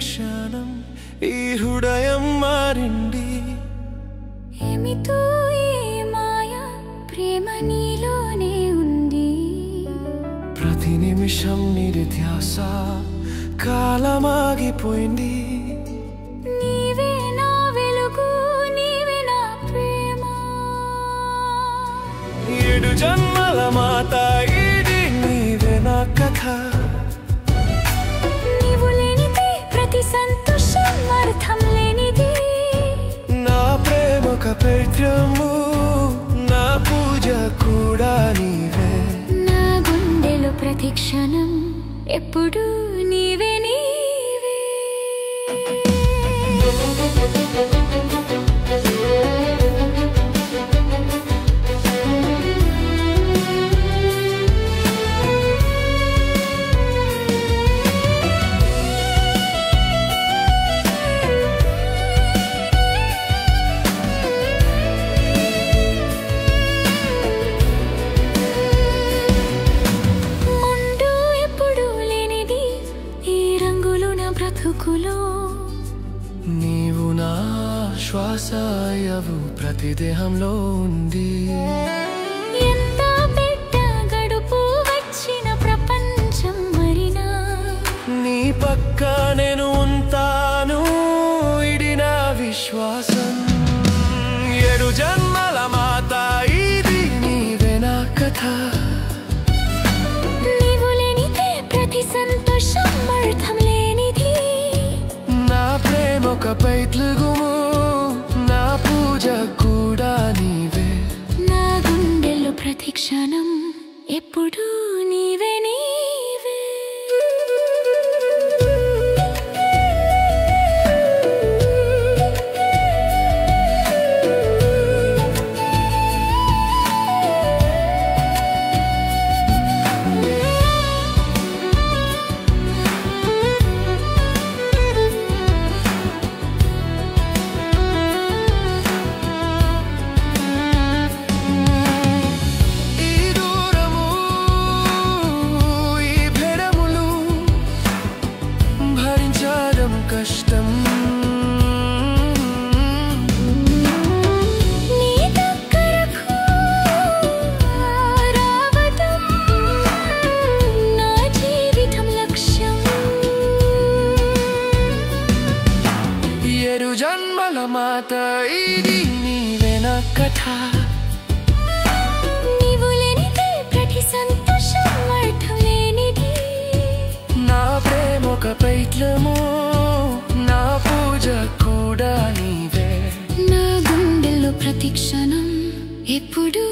క్షణం ఈ హృదయం మారింది. ఏమితో ఈ మాయా ప్రేమ నీలోనే ఉంది. ప్రతి నిమిషం నిత్యాస కాలమాగిపోయింది. నీవే నా వెలుగు, నీవే నా ప్రేమ. 7 జన్మల మాత ఇది నీవే నా కథ. నీవు లేనిదే ప్రతి సంతోషం అర్థం లేనిది. నా ప్రేమక పవిత్రము, నా పూజ కూడా నీవే. నా గుండెలో ప్రతి క్షణం ఎప్పుడు నీవే నీవే. నీవు నా శ్వాసయవు ప్రతి దేహంలో ఉంది. ఎంత పెద్ద గడుపు వచ్చిన ప్రపంచం మరినా నీ పక్క నేను ఉంటాను, ఇది నా విశ్వాసం. 7 జన్మల మాత ఇది నీవే నా కథ. నీవు లేనిదే ప్రతి సంతోషం అర్థం లేనిది. నా ప్రేమక పైత్లుగుము, నా పూజ కూడా నీవే. నా గుండెల్లో ప్రతి క్షణం ఎప్పుడు నీవే నీవే. కష్టం నీ దగ్గరకు రావడం నా జీవితం లక్ష్యం. 7 జన్మల మాత ఇది నీవే నా కథ. నీవు లేనిదే ప్రతి సంతోషం అర్థం లేనిది. నా ప్రేమక పైత్లము, నా పూజ కూడా నీవే. నా గుండెల్లో ప్రతి క్షణం ఎప్పుడు